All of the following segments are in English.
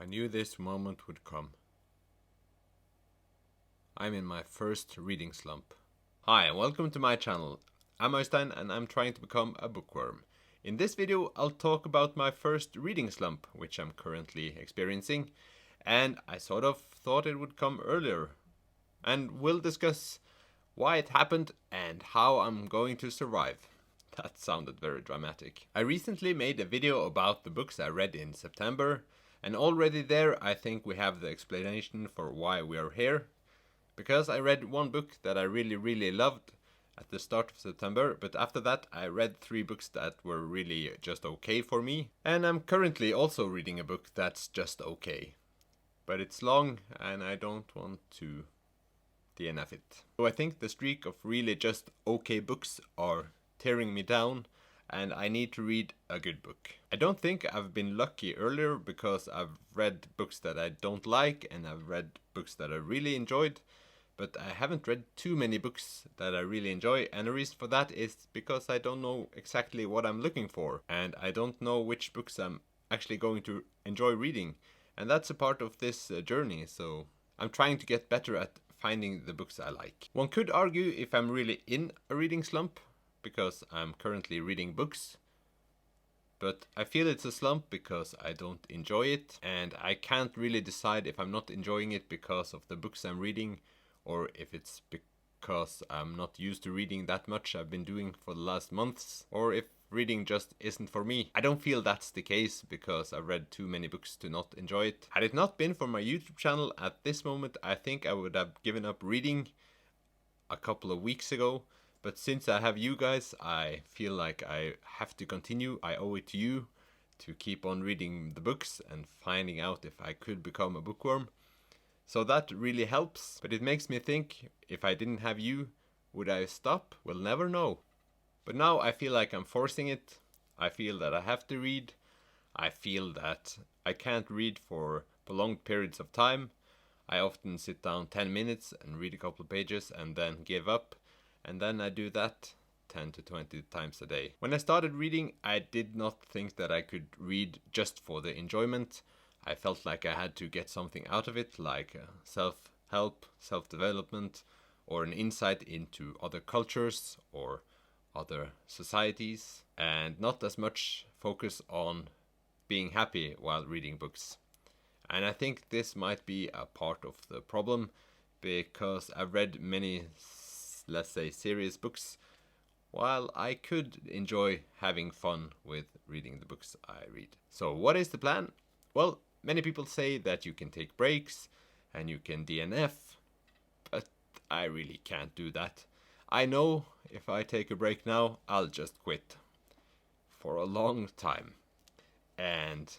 I knew this moment would come. I'm in my first reading slump. Hi and welcome to my channel. I'm Øystein and I'm trying to become a bookworm. In this video I'll talk about my first reading slump, which I'm currently experiencing, and I sort of thought it would come earlier. And we'll discuss why it happened and how I'm going to survive. That sounded very dramatic. I recently made a video about the books I read in September, and already there I think we have the explanation for why we are here. Because I read one book that I really loved at the start of September, but after that I read 3 books that were really just okay for me. And I'm currently also reading a book that's just okay. But it's long and I don't want to DNF it. So I think the streak of really just okay books are tearing me down, and I need to read a good book. I don't think I've been lucky earlier because I've read books that I don't like and I've read books that I really enjoyed, but I haven't read too many books that I really enjoy, and the reason for that is because I don't know exactly what I'm looking for, and I don't know which books I'm actually going to enjoy reading, and that's a part of this journey, so I'm trying to get better at finding the books I like. One could argue if I'm really in a reading slump, because I'm currently reading books, but I feel it's a slump because I don't enjoy it, and I can't really decide if I'm not enjoying it because of the books I'm reading, or if it's because I'm not used to reading that much I've been doing for the last months, or if reading just isn't for me. I don't feel that's the case because I've read too many books to not enjoy it. Had it not been for my YouTube channel at this moment, I think I would have given up reading a couple of weeks ago. But since I have you guys, I feel like I have to continue. I owe it to you to keep on reading the books and finding out if I could become a bookworm. So that really helps, but it makes me think, if I didn't have you, would I stop? We'll never know. But now I feel like I'm forcing it. I feel that I have to read. I feel that I can't read for prolonged periods of time. I often sit down 10 minutes and read a couple of pages and then give up. And then I do that 10 to 20 times a day. When I started reading, I did not think that I could read just for the enjoyment. I felt like I had to get something out of it, like self-help, self-development, or an insight into other cultures or other societies, and not as much focus on being happy while reading books. And I think this might be a part of the problem, because I've read many, let's say, serious books, while I could enjoy having fun with reading the books I read. So what is the plan? Well, many people say that you can take breaks and you can DNF, but I really can't do that. I know if I take a break now, I'll just quit for a long time, and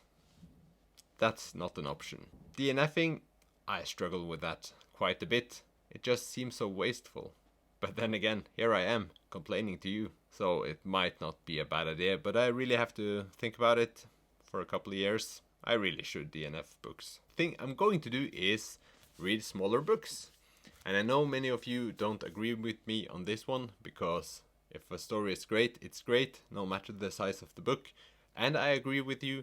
that's not an option. DNFing, I struggle with that quite a bit. It just seems so wasteful. But then again, here I am complaining to you, so it might not be a bad idea, but I really have to think about it for a couple of years. I really should DNF books. The thing I'm going to do is read smaller books. And I know many of you don't agree with me on this one, because if a story is great, it's great, no matter the size of the book. And I agree with you,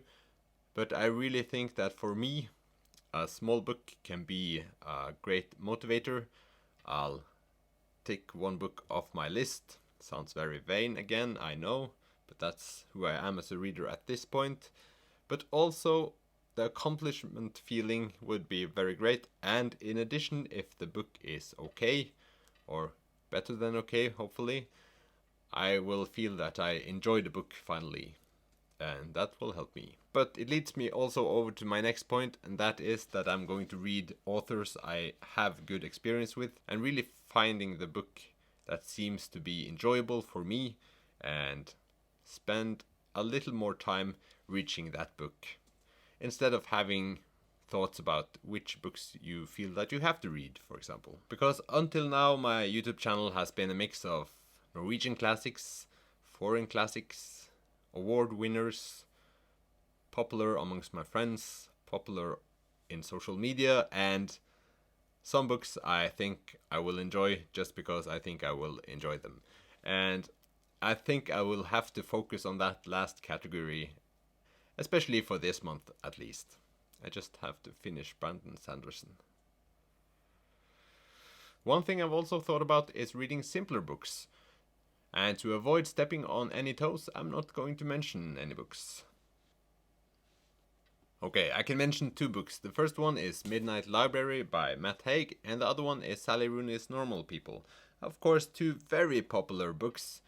but I really think that for me, a small book can be a great motivator. I'll tick one book off my list. Sounds very vain again, I know, but that's who I am as a reader at this point. But also, the accomplishment feeling would be very great, and in addition, if the book is okay, or better than okay, hopefully, I will feel that I enjoy the book finally, and that will help me. But it leads me also over to my next point, and that is that I'm going to read authors I have good experience with, and really finding the book that seems to be enjoyable for me, and spend a little more time reaching that book, instead of having thoughts about which books you feel that you have to read, for example. Because until now my YouTube channel has been a mix of Norwegian classics, foreign classics, award winners, popular amongst my friends, popular in social media, and some books I think I will enjoy just because I think I will enjoy them. And I think I will have to focus on that last category, especially for this month at least. I just have to finish Brandon Sanderson. One thing I've also thought about is reading simpler books. And to avoid stepping on any toes, I'm not going to mention any books. Okay, I can mention 2 books. The first one is Midnight Library by Matt Haig, and the other one is Sally Rooney's Normal People. Of course, 2 very popular books.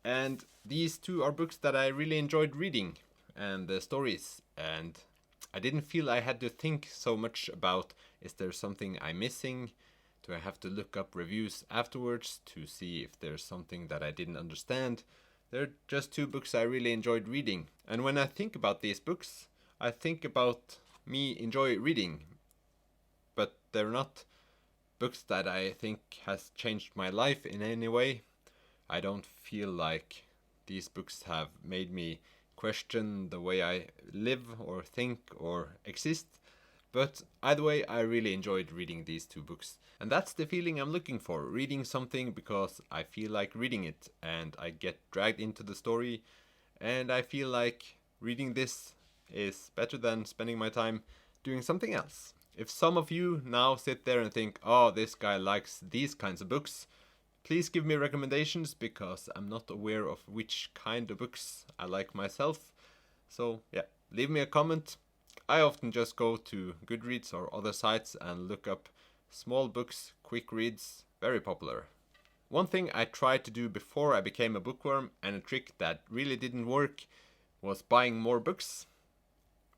And these 2 are books that I really enjoyed reading, and the stories. And I didn't feel I had to think so much about, is there something I'm missing? Do I have to look up reviews afterwards to see if there's something that I didn't understand? They're just 2 books I really enjoyed reading. And when I think about these books, I think about me enjoy reading. But they're not books that I think has changed my life in any way. I don't feel like these books have made me question the way I live or think or exist. But either way, I really enjoyed reading these 2 books. And that's the feeling I'm looking for, reading something because I feel like reading it and I get dragged into the story, and I feel like reading this is better than spending my time doing something else. If some of you now sit there and think, oh, this guy likes these kinds of books, please give me recommendations, because I'm not aware of which kind of books I like myself. So yeah, leave me a comment. I often just go to Goodreads or other sites and look up small books, quick reads, very popular. One thing I tried to do before I became a bookworm, and a trick that really didn't work, was buying more books.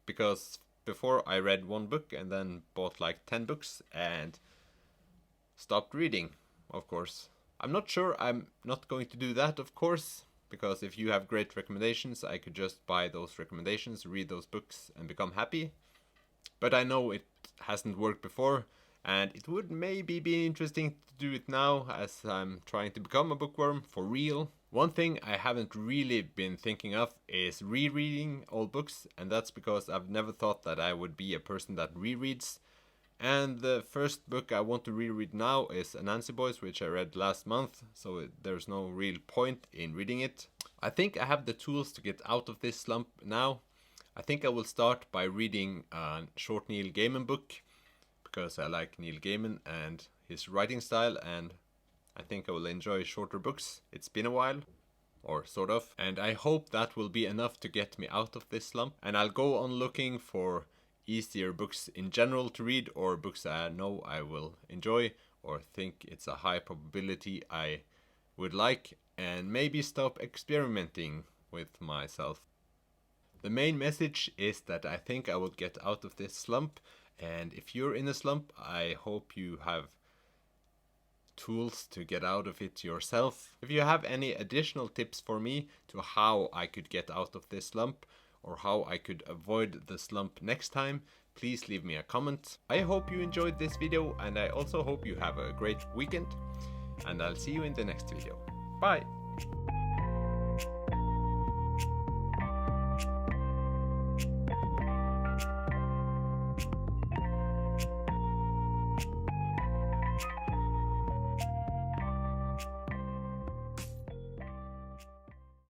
Because before I read 1 book and then bought like 10 books and stopped reading, of course. I'm not sure I'm not going to do that, of course, because if you have great recommendations, I could just buy those recommendations, read those books, and become happy. But I know it hasn't worked before, and it would maybe be interesting to do it now, as I'm trying to become a bookworm for real. One thing I haven't really been thinking of is rereading old books, and that's because I've never thought that I would be a person that rereads. And the first book I want to reread now is Anansi Boys, which I read last month, so there's no real point in reading it. I think I have the tools to get out of this slump now. I think I will start by reading a short Neil Gaiman book, because I like Neil Gaiman and his writing style, and I think I will enjoy shorter books. It's been a while, or sort of, and I hope that will be enough to get me out of this slump. And I'll go on looking for easier books in general to read, or books that I know I will enjoy or think it's a high probability I would like, and maybe stop experimenting with myself. The main message is that I think I will get out of this slump, and if you're in a slump, I hope you have tools to get out of it yourself. If you have any additional tips for me to how I could get out of this slump, or how I could avoid the slump next time, please leave me a comment. I hope you enjoyed this video, and I also hope you have a great weekend, and I'll see you in the next video. Bye!